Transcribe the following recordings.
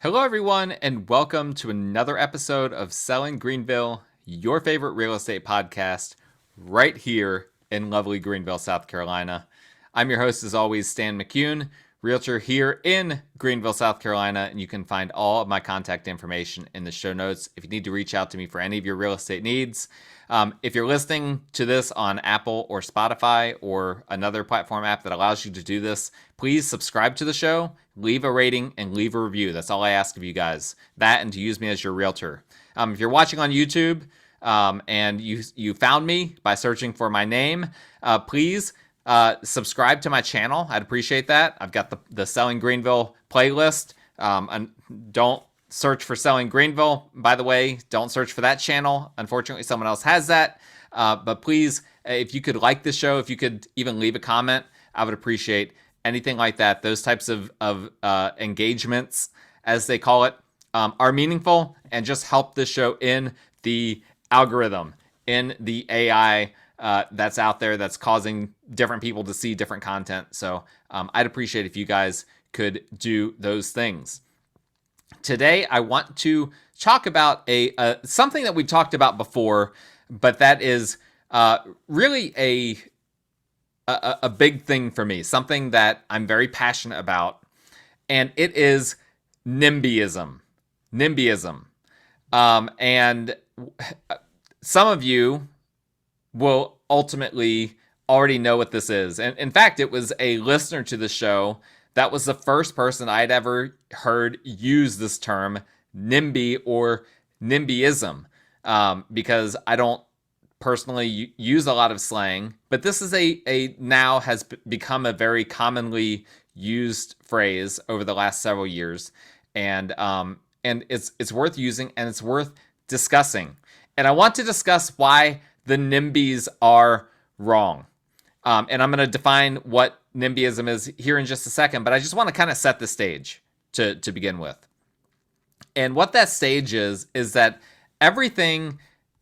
Hello, everyone, and welcome to another episode of Selling Greenville, your favorite real estate podcast, right here in lovely Greenville, South Carolina. I'm your host, as always, Stan McCune, realtor here in Greenville, South Carolina, and you can find all of my contact information in the show notes if you need to reach out to me for any of your real estate needs. If you're listening to this on Apple or Spotify or another platform app that allows you to do this, please subscribe to the show, leave a rating, and leave a review. That's all I ask of you guys. That and to use me as your realtor. If you're watching on YouTube and you found me by searching for my name, please subscribe to my channel. I'd appreciate that. I've got the Selling Greenville playlist. And don't search for Selling Greenville. By the way, don't search for that channel. Unfortunately, someone else has that. But please, if you could like the show, if you could even leave a comment, I would appreciate anything like that. Those types of engagements, as they call it, are meaningful and just help the show in the algorithm, in the AI that's out there that's causing different people to see different content. So I'd appreciate if you guys could do those things. Today, I want to talk about something that we've talked about before, but that is really a big thing for me, something that I'm very passionate about, and it is NIMBYism. NIMBYism. And some of you will ultimately already know what this is. And in fact, it was a listener to the show that was the first person I'd ever heard use this term NIMBY or NIMBYism, because I don't personally use a lot of slang, but this is now has become a very commonly used phrase over the last several years, and it's worth using and it's worth discussing. And I want to discuss why the NIMBYs are wrong. And I'm going to define what NIMBYism is here in just a second, but I just want to kind of set the stage to begin with. And what that stage is that everything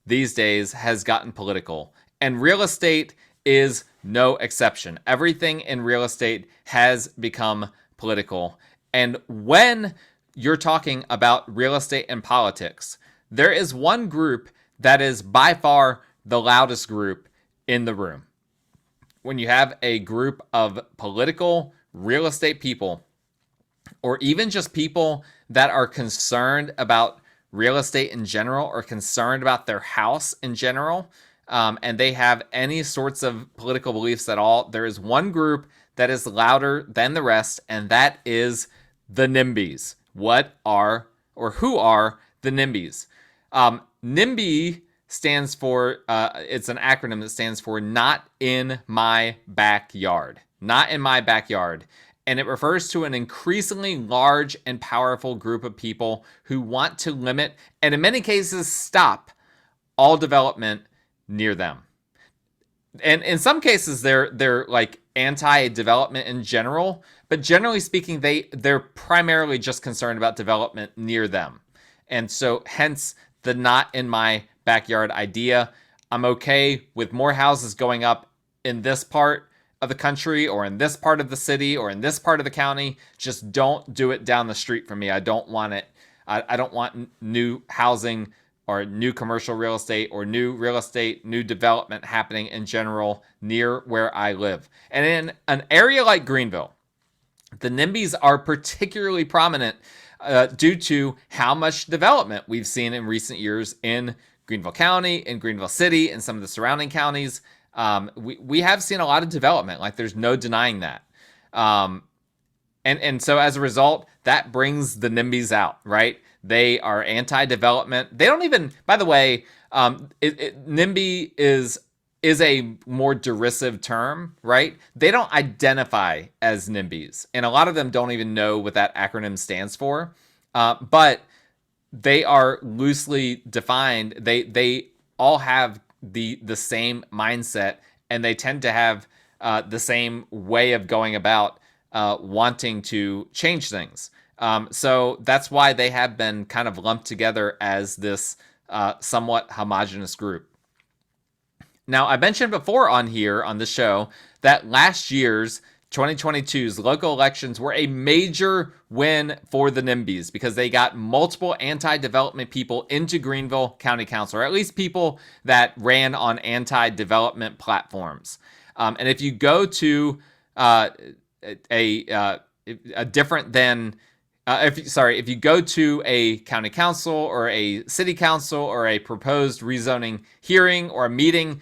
these days has gotten political, and real estate is no exception. Everything in real estate has become political. And when you're talking about real estate and politics, there is one group that is by far the loudest group in the room. When you have a group of political real estate people, or even just people that are concerned about real estate in general or concerned about their house in general, and they have any sorts of political beliefs at all, there is one group that is louder than the rest, and that is the NIMBYs. What are, or who are the NIMBYs? NIMBY stands for, it's an acronym that stands for Not in My Backyard. Not in my backyard. And it refers to an increasingly large and powerful group of people who want to limit, and in many cases stop, all development near them. And in some cases, they're like anti-development in general, but generally speaking, they're primarily just concerned about development near them. And so hence the not in my backyard idea. I'm okay with more houses going up in this part of the country or in this part of the city or in this part of the county. Just don't do it down the street from me. I don't want it. I don't want new housing or new commercial real estate or new real estate, new development happening in general near where I live. And in an area like Greenville, the NIMBYs are particularly prominent due to how much development we've seen in recent years in Greenville County, in Greenville City, and some of the surrounding counties. We have seen a lot of development. Like, there's no denying that. And so as a result, that brings the NIMBYs out, right? They are anti-development. They don't even, by the way, NIMBY is a more derisive term, right? They don't identify as NIMBYs. And a lot of them don't even know what that acronym stands for. But they are loosely defined. They all have the same mindset, and they tend to have the same way of going about wanting to change things. So that's why they have been kind of lumped together as this somewhat homogenous group. Now, I mentioned before on here on the show that last year's 2022's local elections were a major win for the NIMBYs because they got multiple anti-development people into Greenville County Council, or at least people that ran on anti-development platforms. And if you go to if you go to a county council or a city council or a proposed rezoning hearing or a meeting,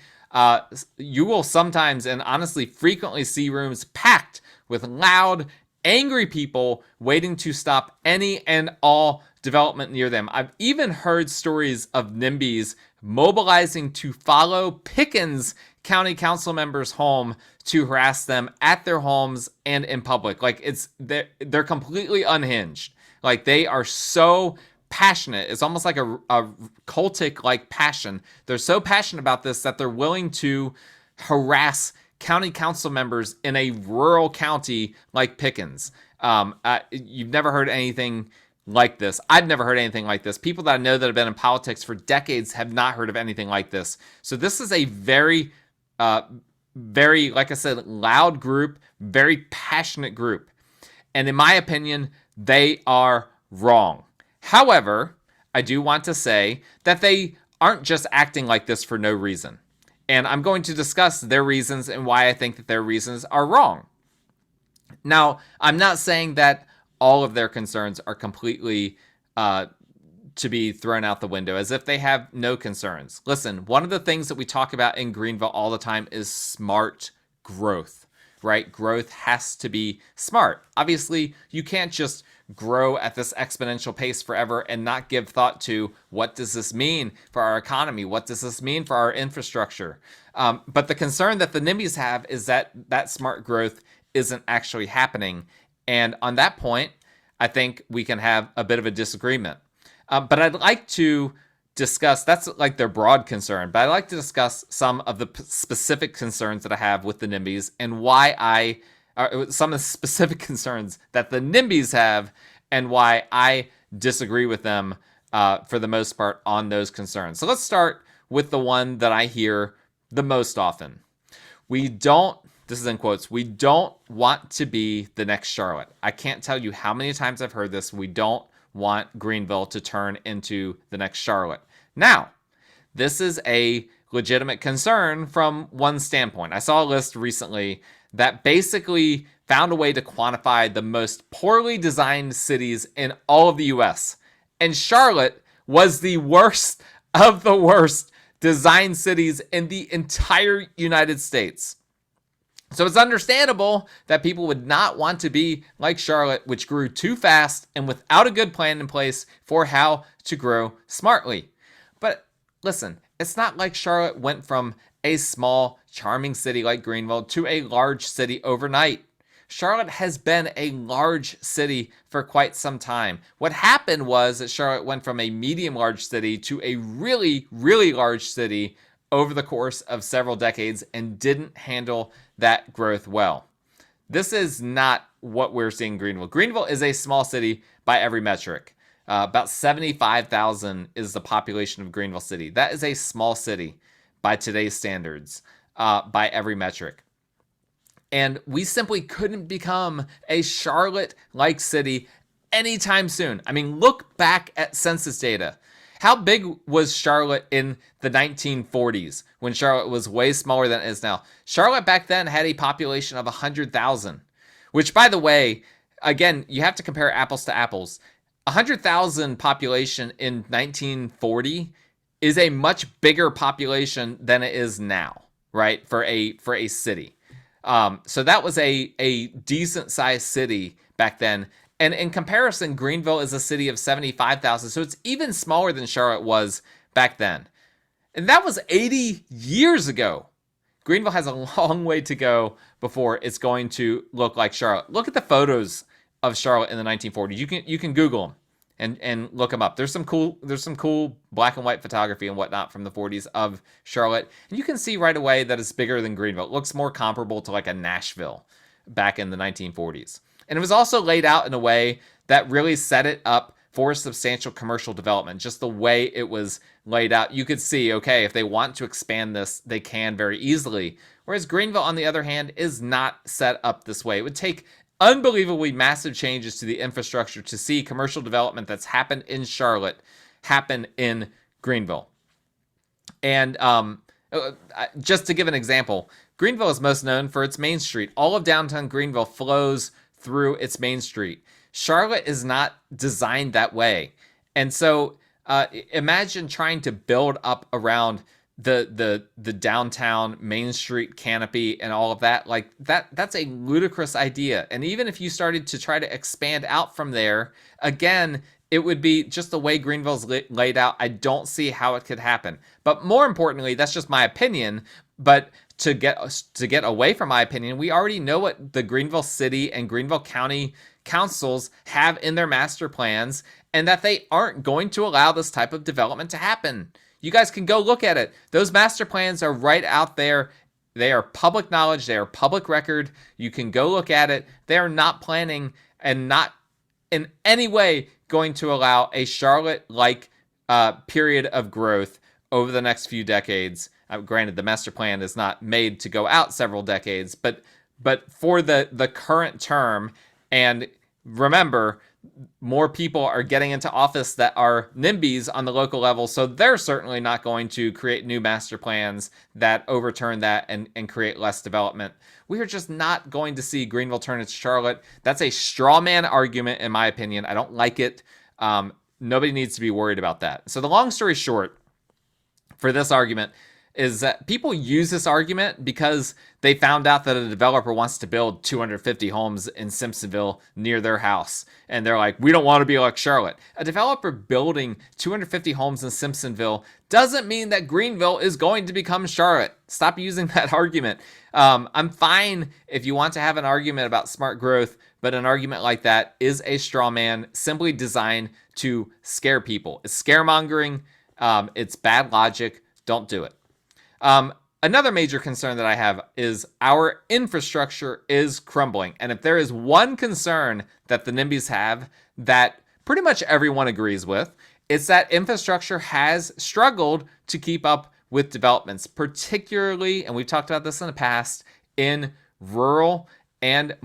you will sometimes and honestly frequently see rooms packed with loud, angry people waiting to stop any and all development near them. I've even heard stories of NIMBYs mobilizing to follow Pickens County Council members home to harass them at their homes and in public. Like they're completely unhinged. Like they are so passionate. It's almost like a cultic like passion. They're so passionate about this that they're willing to harass county council members in a rural county like Pickens. You've never heard anything like this. I've never heard anything like this. People that I know that have been in politics for decades have not heard of anything like this. So this is a very, like I said, loud group, very passionate group. And in my opinion, they are wrong. However, I do want to say that they aren't just acting like this for no reason. And I'm going to discuss their reasons and why I think that their reasons are wrong. Now, I'm not saying that all of their concerns are completely to be thrown out the window, as if they have no concerns. Listen, one of the things that we talk about in Greenville all the time is smart growth, right? Growth has to be smart. Obviously, you can't just grow at this exponential pace forever and not give thought to what does this mean for our economy? What does this mean for our infrastructure? But the concern that the NIMBYs have is that that smart growth isn't actually happening. And on that point, I think we can have a bit of a disagreement. But I'd like to discuss, that's like their broad concern, but I'd like to discuss some of the specific concerns that I have with the NIMBYs and why some of the specific concerns that the NIMBYs have and why I disagree with them for the most part on those concerns. So let's start with the one that I hear the most often. This is in quotes, we don't want to be the next Charlotte. I can't tell you how many times I've heard this. We don't want Greenville to turn into the next Charlotte. Now, this is a legitimate concern from one standpoint. I saw a list recently that basically found a way to quantify the most poorly designed cities in all of the US. And Charlotte was the worst of the worst designed cities in the entire United States. So it's understandable that people would not want to be like Charlotte, which grew too fast and without a good plan in place for how to grow smartly. But listen, it's not like Charlotte went from a small, charming city like Greenville to a large city overnight. Charlotte has been a large city for quite some time. What happened was that Charlotte went from a medium-large city to a really, really large city over the course of several decades and didn't handle that growth well. This is not what we're seeing in Greenville. Greenville is a small city by every metric. About 75,000 is the population of Greenville City. That is a small city by today's standards, by every metric. And we simply couldn't become a Charlotte-like city anytime soon. I mean, look back at census data. How big was Charlotte in the 1940s when Charlotte was way smaller than it is now? Charlotte back then had a population of 100,000, which, by the way, again, you have to compare apples to apples. 100,000 population in 1940 is a much bigger population than it is now, right? For a city. So that was a decent sized city back then. And in comparison, Greenville is a city of 75,000, so it's even smaller than Charlotte was back then. And that was 80 years ago. Greenville has a long way to go before it's going to look like Charlotte. Look at the photos of Charlotte in the 1940s. You can Google them and look them up. There's some cool black and white photography and whatnot from the 40s of Charlotte. And you can see right away that it's bigger than Greenville. It looks more comparable to like a Nashville back in the 1940s. And it was also laid out in a way that really set it up for substantial commercial development. Just the way it was laid out, you could see, okay, if they want to expand this, they can very easily Whereas Greenville, on the other hand, is not set up this way. It would take unbelievably massive changes to the infrastructure to see commercial development that's happened in Charlotte happen in Greenville. And just to give an example, Greenville is most known for its main street. All of downtown Greenville flows through its main street. Charlotte is not designed that way. And so imagine trying to build up around the downtown Main Street canopy and all of that. Like that's a ludicrous idea. And even if you started to try to expand out from there, again, it would be just the way Greenville's laid out. I don't see how it could happen. But more importantly, that's just my opinion. But to get away from my opinion, we already know what the Greenville City and Greenville County councils have in their master plans, and that they aren't going to allow this type of development to happen. You guys can go look at it. Those master plans are right out there. They are public knowledge. They are public record. You can go look at it. They are not planning and not in any way going to allow a Charlotte-like period of growth over the next few decades. Granted, the master plan is not made to go out several decades, but for the current term. And remember, more people are getting into office that are NIMBYs on the local level, so they're certainly not going to create new master plans that overturn that and create less development. We are just not going to see Greenville turn into Charlotte. That's a straw man argument, in my opinion. I don't like it. Nobody needs to be worried about that. So the long story short for this argument is that people use this argument because they found out that a developer wants to build 250 homes in Simpsonville near their house. And they're like, we don't want to be like Charlotte. A developer building 250 homes in Simpsonville doesn't mean that Greenville is going to become Charlotte. Stop using that argument. I'm fine if you want to have an argument about smart growth, but an argument like that is a straw man simply designed to scare people. It's scaremongering. It's bad logic. Don't do it. Another major concern that I have is our infrastructure is crumbling. And if there is one concern that the NIMBYs have that pretty much everyone agrees with, it's that infrastructure has struggled to keep up with developments, particularly, and we've talked about this in the past, in rural and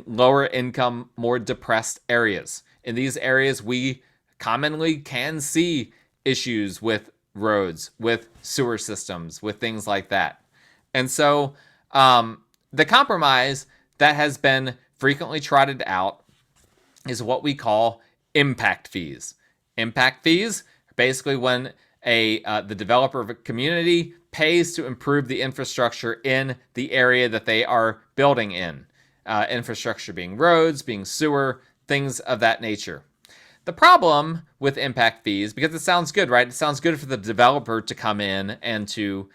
lower income, more depressed areas. In these areas, we commonly can see issues with roads, with sewer systems, with things like that. And so the compromise that has been frequently trotted out is what we call impact fees. Impact fees are basically when the developer of a community pays to improve the infrastructure in the area that they are building in. Infrastructure being roads, being sewer, things of that nature. The problem with impact fees, because it sounds good, right? It sounds good for the developer to come in and to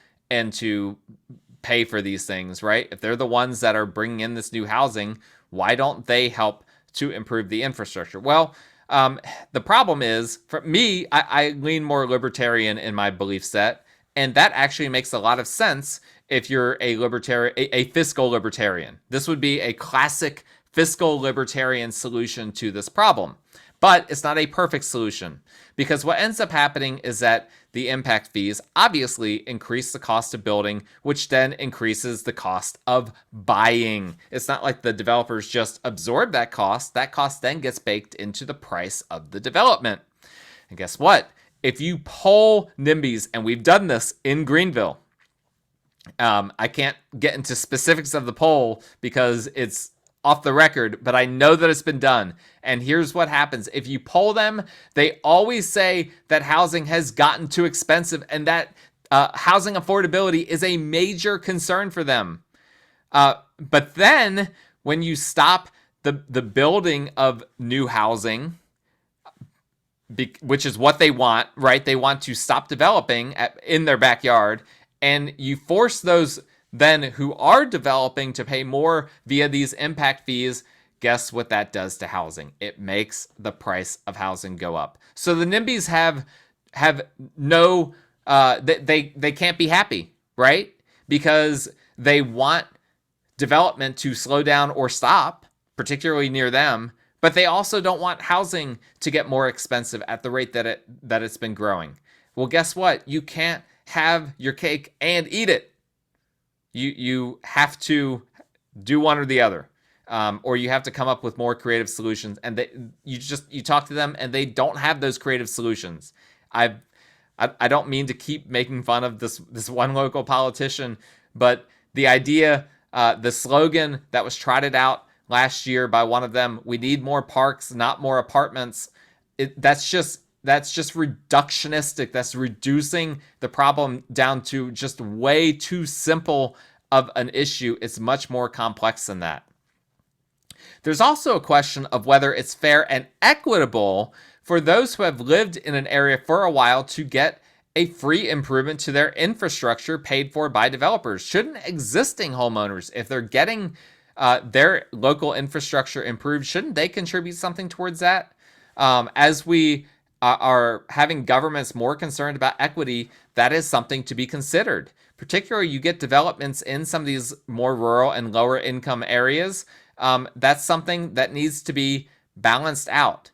pay for these things, right? If they're the ones that are bringing in this new housing, why don't they help to improve the infrastructure? Well, the problem is, for me, I lean more libertarian in my belief set, and that actually makes a lot of sense if you're a fiscal libertarian. This would be a classic fiscal libertarian solution to this problem. But it's not a perfect solution, because what ends up happening is that the impact fees obviously increase the cost of building, which then increases the cost of buying. It's not like the developers just absorb that cost. That cost then gets baked into the price of the development. And guess what? If you poll NIMBYs, and we've done this in Greenville, I can't get into specifics of the poll because it's off the record, but I know that it's been done. And here's what happens. If you poll them, they always say that housing has gotten too expensive and that housing affordability is a major concern for them. But then when you stop the building of new housing, which is what they want, right? They want to stop developing in their backyard, and you force those then who are developing to pay more via these impact fees. Guess what that does to housing? It makes the price of housing go up. So the NIMBYs have no, they can't be happy, right? Because they want development to slow down or stop, particularly near them, but they also don't want housing to get more expensive at the rate that it's been growing. Well, guess what? You can't have your cake and eat it. You have to do one or the other. Or you have to come up with more creative solutions, and you talk to them and they don't have those creative solutions. I don't mean to keep making fun of this one local politician, but the idea, the slogan that was trotted out last year by one of them, we need more parks, not more apartments. That's just reductionistic. That's reducing the problem down to just way too simple of an issue. It's much more complex than that. There's also a question of whether it's fair and equitable for those who have lived in an area for a while to get a free improvement to their infrastructure paid for by developers. Shouldn't existing homeowners, if they're getting their local infrastructure improved, shouldn't they contribute something towards that? As we are having governments more concerned about equity, that is something to be considered. Particularly, you get developments in some of these more rural and lower income areas. That's something that needs to be balanced out.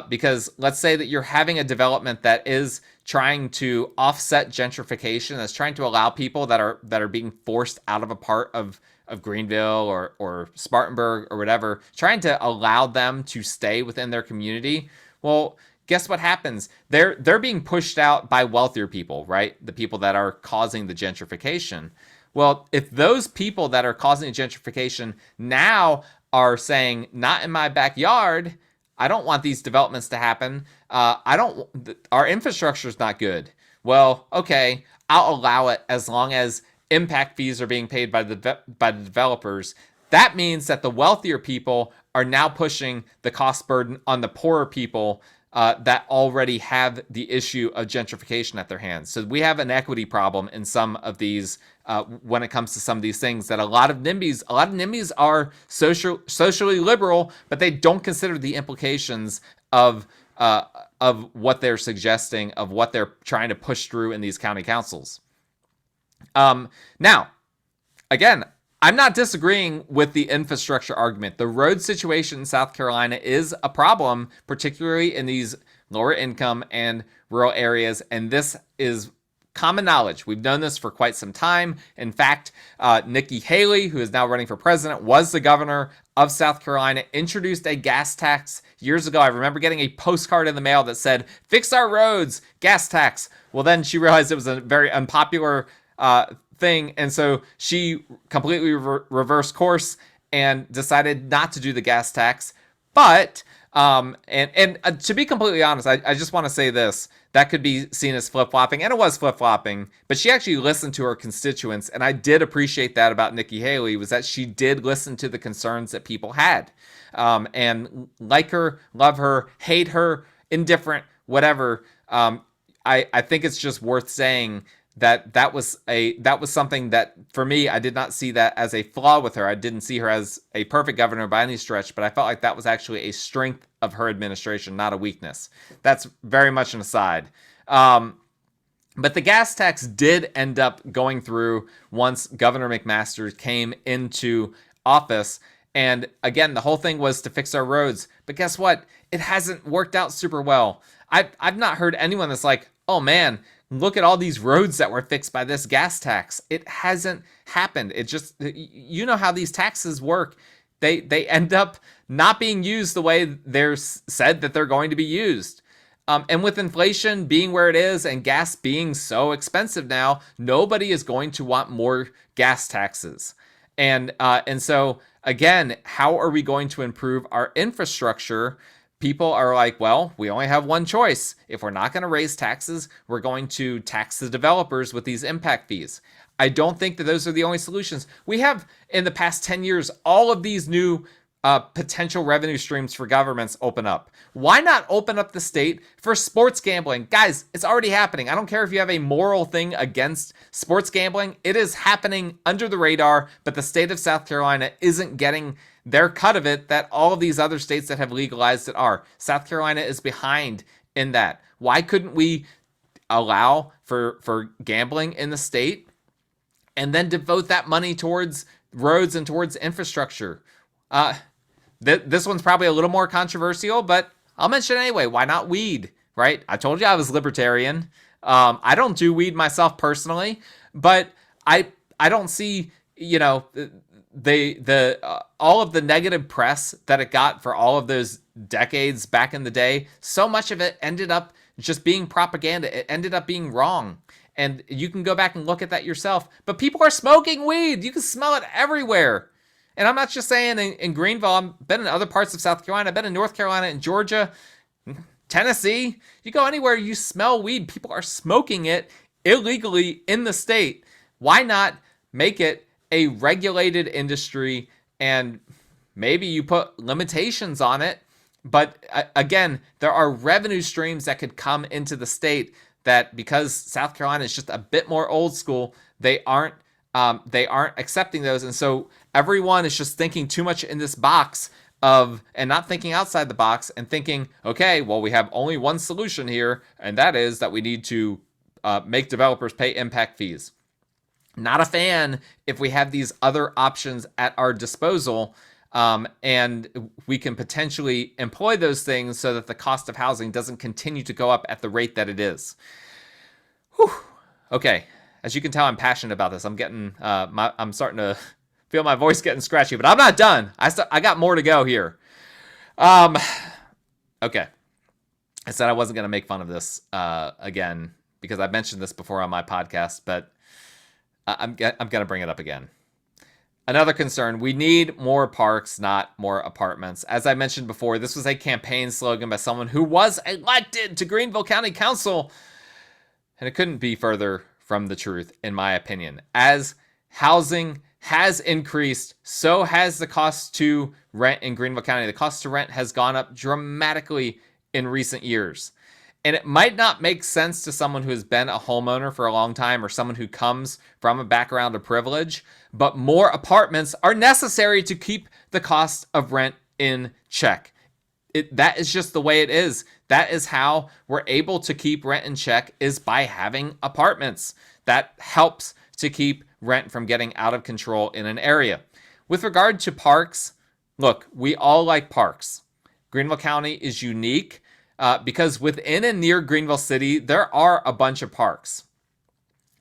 Because let's say that you're having a development that is trying to offset gentrification, that's trying to allow people that are being forced out of a part of Greenville or Spartanburg or whatever, trying to allow them to stay within their community. Well, guess what happens? They're being pushed out by wealthier people, right? The people that are causing the gentrification. Well, if those people that are causing gentrification now are saying, not in my backyard, I don't want these developments to happen. Our infrastructure is not good. Well, okay, I'll allow it as long as impact fees are being paid by the developers. That means that the wealthier people are now pushing the cost burden on the poorer people that already have the issue of gentrification at their hands. So we have an equity problem in some of these when it comes to some of these things, that a lot of NIMBYs are socially liberal, but they don't consider the implications of what they're suggesting, of what they're trying to push through in these county councils. Now, again, I'm not disagreeing with the infrastructure argument. The road situation in South Carolina is a problem, particularly in these lower income and rural areas, and this is common knowledge. We've known this for quite some time. In fact, Nikki Haley, who is now running for president, was the governor of South Carolina, introduced a gas tax years ago. I remember getting a postcard in the mail that said, "Fix our roads, gas tax." Well, then she realized it was a very unpopular thing, and so she completely reversed course and decided not to do the gas tax. But to be completely honest, I just want to say this. That could be seen as flip-flopping, and it was flip-flopping, but she actually listened to her constituents, and I did appreciate that about Nikki Haley, was that she did listen to the concerns that people had. And like her, love her, hate her, indifferent, whatever, I think it's just worth saying that was something that, for me, I did not see that as a flaw with her. I didn't see her as a perfect governor by any stretch, but I felt like that was actually a strength of her administration, not a weakness. That's very much an aside. But the gas tax did end up going through once Governor McMaster came into office. And again, the whole thing was to fix our roads. But guess what? It hasn't worked out super well. I've not heard anyone that's like, oh man, look at all these roads that were fixed by this gas tax. It hasn't happened. It just, you know how these taxes work. They end up not being used the way they're said that they're going to be used. And with inflation being where it is and gas being so expensive now, nobody is going to want more gas taxes. And so, again, how are we going to improve our infrastructure? People are like, well, we only have one choice. If we're not going to raise taxes, we're going to tax the developers with these impact fees. I don't think that those are the only solutions. We have, in the past 10 years, all of these new potential revenue streams for governments open up. Why not open up the state for sports gambling? Guys, it's already happening. I don't care if you have a moral thing against sports gambling. It is happening under the radar, but the state of South Carolina isn't getting their cut of it that all of these other states that have legalized it are. South Carolina is behind in that. Why couldn't we allow for gambling in the state and then devote that money towards roads and towards infrastructure? This one's probably a little more controversial, but I'll mention it anyway. Why not weed, right? I told you I was libertarian. I don't do weed myself personally, but I don't see all of the negative press that it got for all of those decades back in the day, so much of it ended up just being propaganda. It ended up being wrong. And you can go back and look at that yourself. But people are smoking weed. You can smell it everywhere. And I'm not just saying in Greenville. I've been in other parts of South Carolina. I've been in North Carolina and Georgia, Tennessee. You go anywhere, you smell weed. People are smoking it illegally in the state. Why not make it a regulated industry, and maybe you put limitations on it? But again, there are revenue streams that could come into the state that, because South Carolina is just a bit more old school, they aren't accepting those. And so everyone is just thinking too much in this box and not thinking outside the box and thinking, okay, well, we have only one solution here, and that is that we need to make developers pay impact fees. Not a fan if we have these other options at our disposal, and we can potentially employ those things so that the cost of housing doesn't continue to go up at the rate that it is. Whew. Okay, as you can tell, I'm passionate about this. I'm starting to feel my voice getting scratchy, but I'm not done. I got more to go here. Okay, I said I wasn't going to make fun of this again because I mentioned this before on my podcast, but I'm going to bring it up again. Another concern, we need more parks, not more apartments. As I mentioned before, this was a campaign slogan by someone who was elected to Greenville County Council. And it couldn't be further from the truth, in my opinion. As housing has increased, so has the cost to rent in Greenville County. The cost to rent has gone up dramatically in recent years. And it might not make sense to someone who has been a homeowner for a long time or someone who comes from a background of privilege, but more apartments are necessary to keep the cost of rent in check. That is just the way it is. That is how we're able to keep rent in check, is by having apartments. That helps to keep rent from getting out of control in an area. With regard to parks, look, we all like parks. Greenville County is unique because within and near Greenville City, there are a bunch of parks.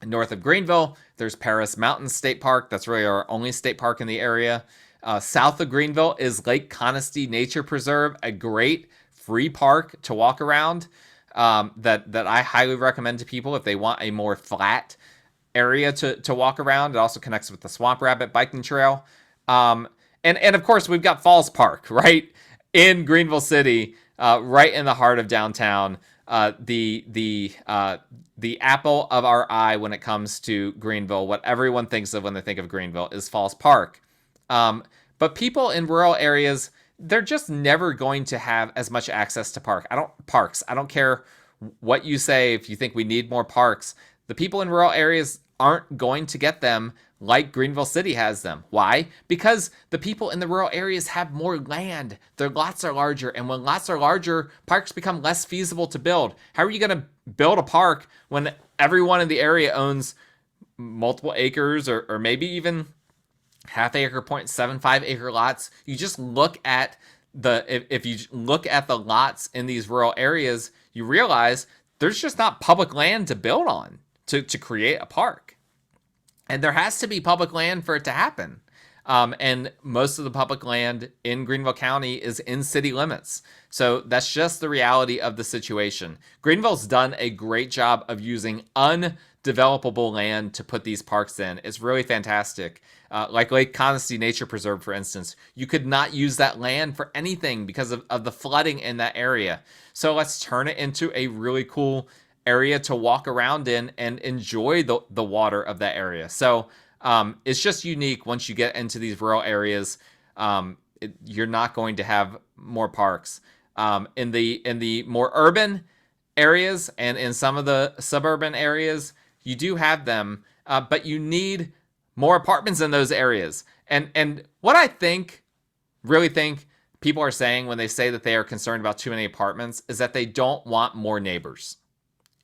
North of Greenville, there's Paris Mountain State Park. That's really our only state park in the area. South of Greenville is Lake Conisty Nature Preserve, a great free park to walk around that I highly recommend to people if they want a more flat area to walk around. It also connects with the Swamp Rabbit biking trail. And of course, we've got Falls Park, right, in Greenville City, right in the heart of downtown. The apple of our eye when it comes to Greenville, what everyone thinks of when they think of Greenville, is Falls Park. But people in rural areas, they're just never going to have as much access to parks. I don't care what you say. If you think we need more parks, the people in rural areas aren't going to get them like Greenville City has them. Why? Because the people in the rural areas have more land. Their lots are larger. And when lots are larger, parks become less feasible to build. How are you going to build a park when everyone in the area owns multiple acres or maybe even half acre, 0.75 acre lots? You just look at if you look at the lots in these rural areas, you realize there's just not public land to build on to create a park. And there has to be public land for it to happen. And most of the public land in Greenville County is in city limits. So that's just the reality of the situation. Greenville's done a great job of using undevelopable land to put these parks in. It's really fantastic. Like Lake Conisty Nature Preserve, for instance, you could not use that land for anything because of the flooding in that area. So let's turn it into a really cool area to walk around in and enjoy the water of that area. So it's just unique. Once you get into these rural areas, you're not going to have more parks. In the more urban areas and in some of the suburban areas, you do have them, but you need more apartments in those areas. And what I really think people are saying when they say that they are concerned about too many apartments is that they don't want more neighbors.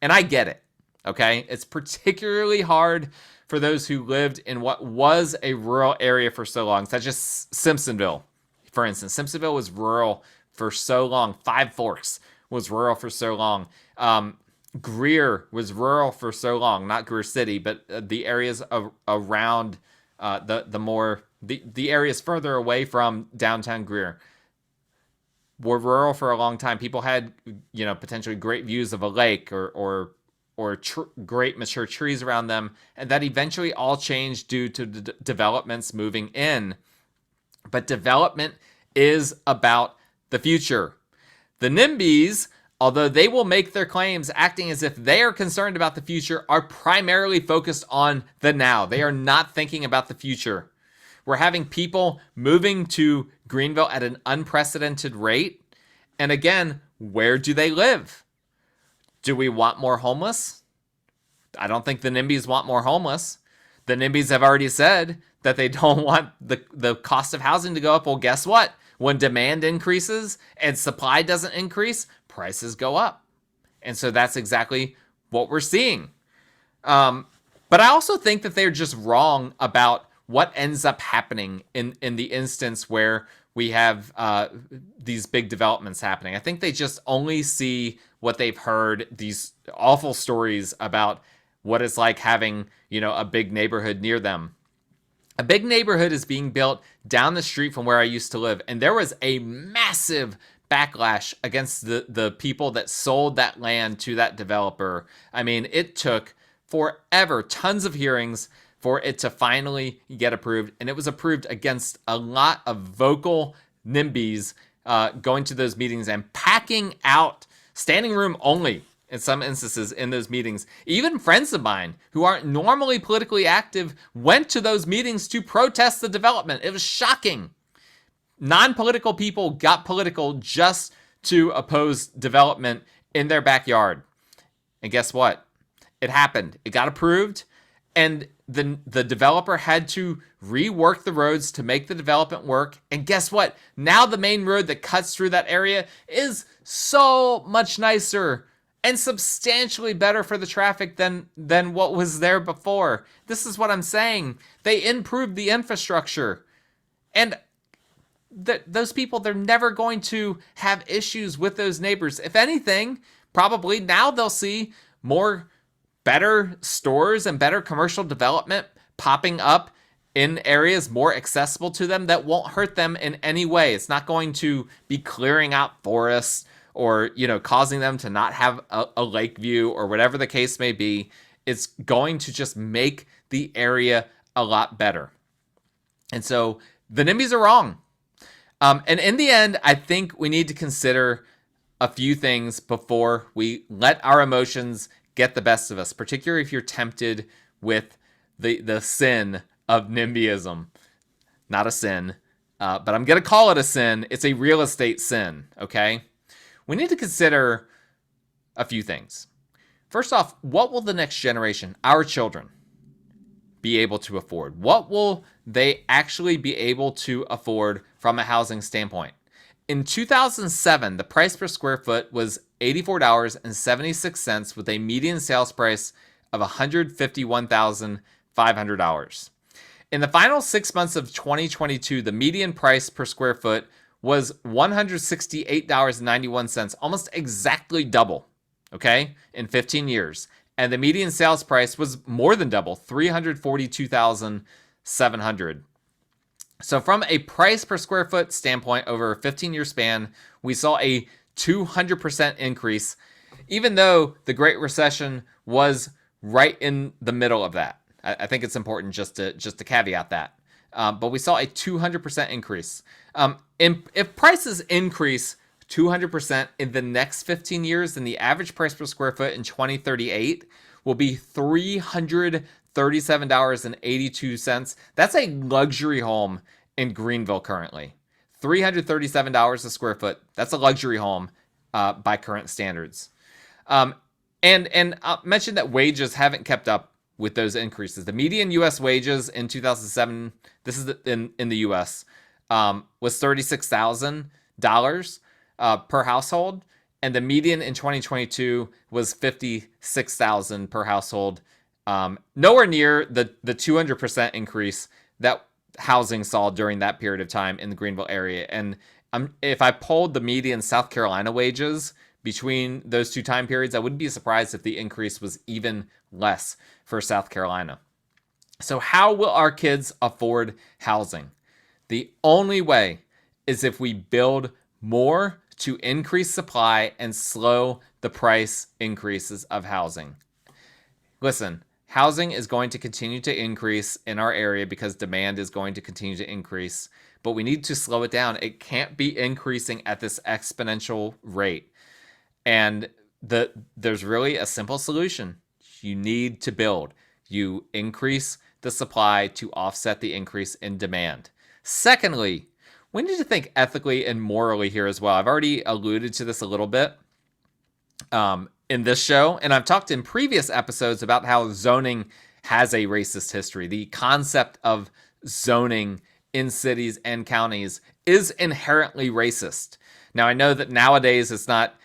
And I get it, okay? It's particularly hard for those who lived in what was a rural area for so long, such as Simpsonville, for instance. Simpsonville was rural for so long. Five Forks was rural for so long. Greer was rural for so long. Not Greer City, but the areas around the areas further away from downtown Greer were rural for a long time. People had, potentially great views of a lake or great mature trees around them, and that eventually all changed due to developments moving in. But development is about the future. The NIMBYs, although they will make their claims acting as if they are concerned about the future, are primarily focused on the now. They are not thinking about the future. We're having people moving to Greenville at an unprecedented rate. And again, where do they live? Do we want more homeless? I don't think the NIMBYs want more homeless. The NIMBYs have already said that they don't want the cost of housing to go up. Well, guess what? When demand increases and supply doesn't increase, prices go up. And so that's exactly what we're seeing. But I also think that they're just wrong about what ends up happening in the instance where we have these big developments happening. I think they just only see what they've heard, these awful stories about what it's like having, a big neighborhood near them. A big neighborhood is being built down the street from where I used to live, and there was a massive backlash against the people that sold that land to that developer. I mean, it took forever, tons of hearings for it to finally get approved, and it was approved against a lot of vocal NIMBYs going to those meetings and packing out, standing room only in some instances in those meetings. Even friends of mine who aren't normally politically active went to those meetings to protest the development. It was shocking. Non-political people got political just to oppose development in their backyard. And guess what? It happened. It got approved, and the developer had to rework the roads to make the development work. And guess what? Now the main road that cuts through that area is so much nicer and substantially better for the traffic than what was there before. This is what I'm saying. They improved the infrastructure. And those people, they're never going to have issues with those neighbors. If anything, probably now they'll see more better stores and better commercial development popping up in areas more accessible to them that won't hurt them in any way. It's not going to be clearing out forests or, causing them to not have a lake view or whatever the case may be. It's going to just make the area a lot better. And so the NIMBYs are wrong. And in the end, I think we need to consider a few things before we let our emotions get the best of us, particularly if you're tempted with the sin of NIMBYism. Not a sin, but I'm going to call it a sin. It's a real estate sin, okay? We need to consider a few things. First off, what will the next generation, our children, be able to afford? What will they actually be able to afford from a housing standpoint? In 2007, the price per square foot was $84.76 with a median sales price of $151,500. In the final 6 months of 2022, the median price per square foot was $168.91, almost exactly double, okay, in 15 years. And the median sales price was more than double, $342,700. So from a price per square foot standpoint over a 15-year span, we saw a 200% increase, even though the Great Recession was right in the middle of that. I think it's important just to caveat that. But we saw a 200% increase. If prices increase 200% in the next 15 years, then the average price per square foot in 2038 will be $337.82. That's a luxury home in Greenville currently. $337 a square foot. That's a luxury home by current standards. And I'll mention that wages haven't kept up with those increases. The median U.S. wages in 2007, this is in the U.S., was $36,000 per household, and the median in 2022 was $56,000 per household. Nowhere near the 200% increase that housing saw during that period of time in the Greenville area. And if I polled the median South Carolina wages between those two time periods, I wouldn't be surprised if the increase was even less for South Carolina. So how will our kids afford housing? The only way is if we build more to increase supply and slow the price increases of housing. Listen, housing is going to continue to increase in our area because demand is going to continue to increase, but we need to slow it down. It can't be increasing at this exponential rate. And there's really a simple solution. You need to build. You increase the supply to offset the increase in demand. Secondly, we need to think ethically and morally here as well. I've already alluded to this a little bit in this show, and I've talked in previous episodes about how zoning has a racist history. The concept of zoning in cities and counties is inherently racist. Now, I know that nowadays it's not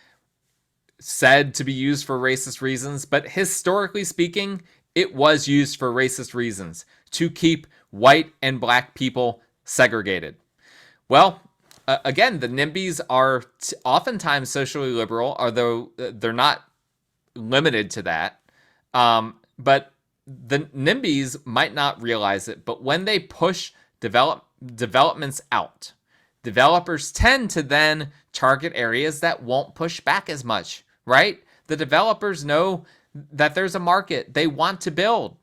said to be used for racist reasons, but historically speaking, it was used for racist reasons to keep white and black people segregated. Well, again, the NIMBYs are oftentimes socially liberal, although they're not limited to that. But the NIMBYs might not realize it, but when they push developments out, developers tend to then target areas that won't push back as much, right? The developers know that there's a market. They want to build,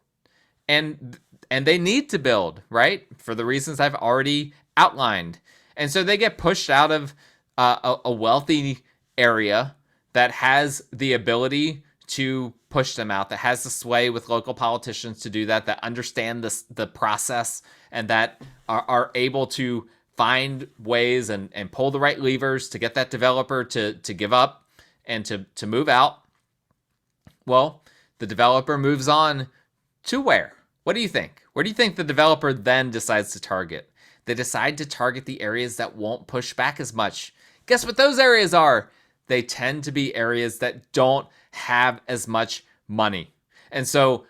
and they need to build, right? For the reasons I've already outlined. And so they get pushed out of a wealthy area that has the ability to push them out, that has the sway with local politicians to do that, that understand the process, and that are able to find ways and pull the right levers to get that developer to give up and to move out. Well, the developer moves on to where? What do you think? Where do you think the developer then decides to target? They decide to target the areas that won't push back as much. Guess what those areas are? They tend to be areas that don't have as much money. And so,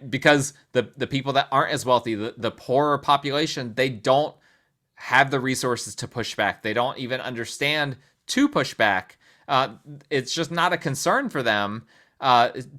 because the people that aren't as wealthy, the poorer population, they don't have the resources to push back. They don't even understand to push back. It's just not a concern for them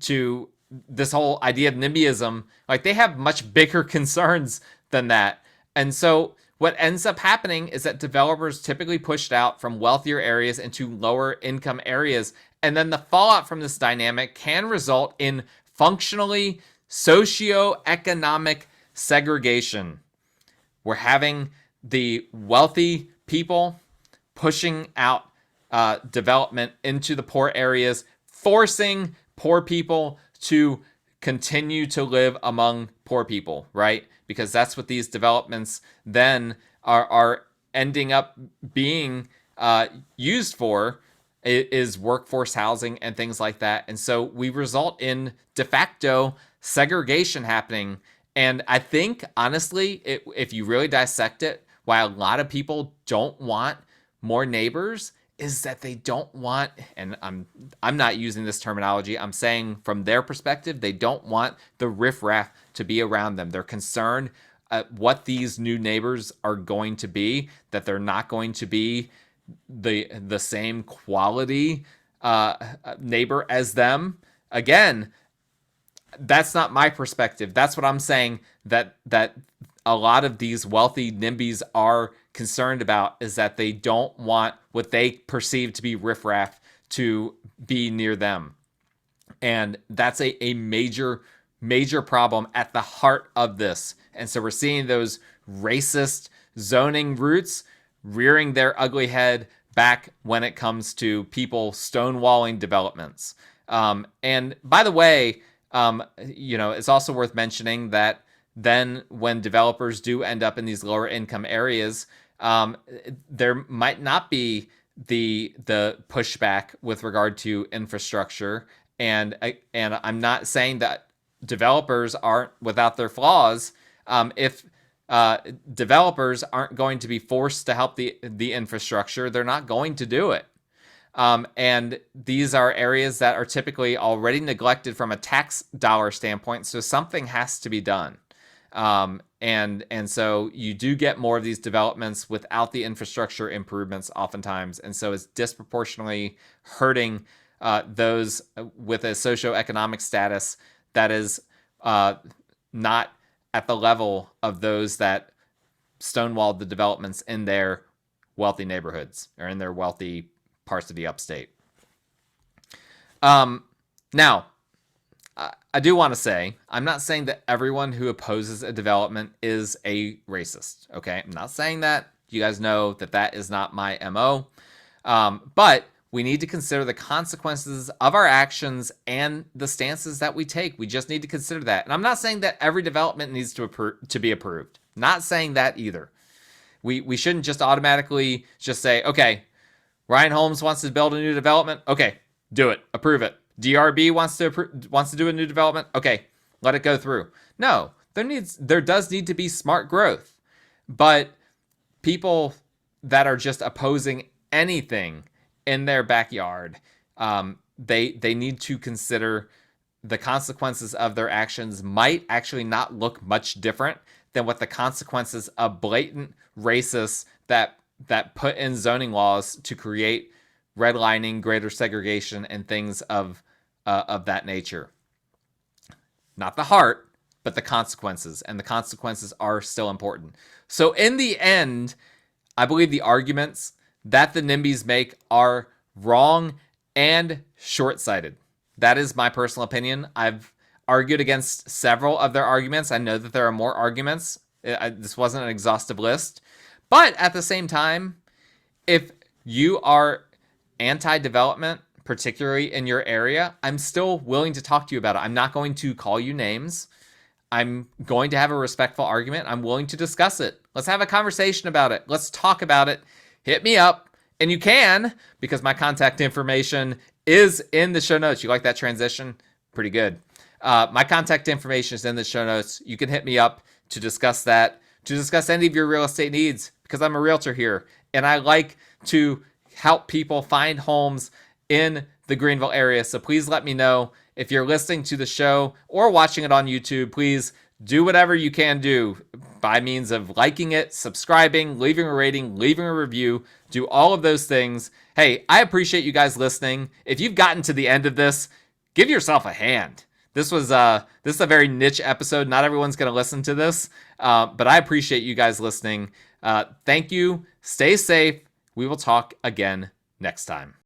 to this whole idea of NIMBYism. Like, they have much bigger concerns than that. And so what ends up happening is that developers typically pushed out from wealthier areas into lower income areas. And then the fallout from this dynamic can result in functionally socio-economic segregation. We're having the wealthy people pushing out development into the poor areas, forcing poor people to continue to live among poor people, right? Because that's what these developments then are ending up being used for, is workforce housing and things like that. And so we result in de facto segregation happening. And I think, honestly, if you really dissect it, why a lot of people don't want more neighbors is that they don't want, and I'm not using this terminology, I'm saying from their perspective, they don't want the riffraff to be around them. They're concerned what these new neighbors are going to be, that they're not going to be the same quality neighbor as them. Again, that's not my perspective. That's what I'm saying, that a lot of these wealthy NIMBYs are concerned about, is that they don't want what they perceive to be riffraff to be near them. And that's a major problem at the heart of this. And so we're seeing those racist zoning roots rearing their ugly head back when it comes to people stonewalling developments. And by the way, it's also worth mentioning that then when developers do end up in these lower income areas, there might not be the pushback with regard to infrastructure. And I'm not saying that developers aren't without their flaws. If developers aren't going to be forced to help the infrastructure, they're not going to do it. And these are areas that are typically already neglected from a tax dollar standpoint, so something has to be done. And so you do get more of these developments without the infrastructure improvements oftentimes, and so it's disproportionately hurting those with a socioeconomic status that is not at the level of those that stonewalled the developments in their wealthy neighborhoods or in their wealthy parts of the upstate. Now, I do want to say, I'm not saying that everyone who opposes a development is a racist, okay? I'm not saying that. You guys know that that is not my MO. But we need to consider the consequences of our actions and the stances that we take. We just need to consider that. And I'm not saying that every development needs to be approved. Not saying that either. We shouldn't just automatically just say, okay, Ryan Holmes wants to build a new development. Okay, do it. Approve it. DRB wants to do a new development. Okay, let it go through. No, there does need to be smart growth. But people that are just opposing anything in their backyard, they need to consider the consequences of their actions might actually not look much different than what the consequences of blatant racists that put in zoning laws to create redlining, greater segregation, and things of that nature. Not the heart, but the consequences, and the consequences are still important. So in the end, I believe the arguments that the NIMBYs make are wrong and short-sighted. That is my personal opinion. I've argued against several of their arguments. I know that there are more arguments. This wasn't an exhaustive list. But at the same time, if you are anti-development, particularly in your area, I'm still willing to talk to you about it. I'm not going to call you names. I'm going to have a respectful argument. I'm willing to discuss it. Let's have a conversation about it. Let's talk about it. Hit me up. And you can, because my contact information is in the show notes. You like that transition? Pretty good. My contact information is in the show notes. You can hit me up to discuss that, to discuss any of your real estate needs, because I'm a realtor here. And I like to help people find homes in the Greenville area. So please let me know if you're listening to the show or watching it on YouTube. Please do whatever you can do by means of liking it, subscribing, leaving a rating, leaving a review. Do all of those things. Hey, I appreciate you guys listening. If you've gotten to the end of this, give yourself a hand. This is a very niche episode. Not everyone's going to listen to this, but I appreciate you guys listening. Thank you. Stay safe. We will talk again next time.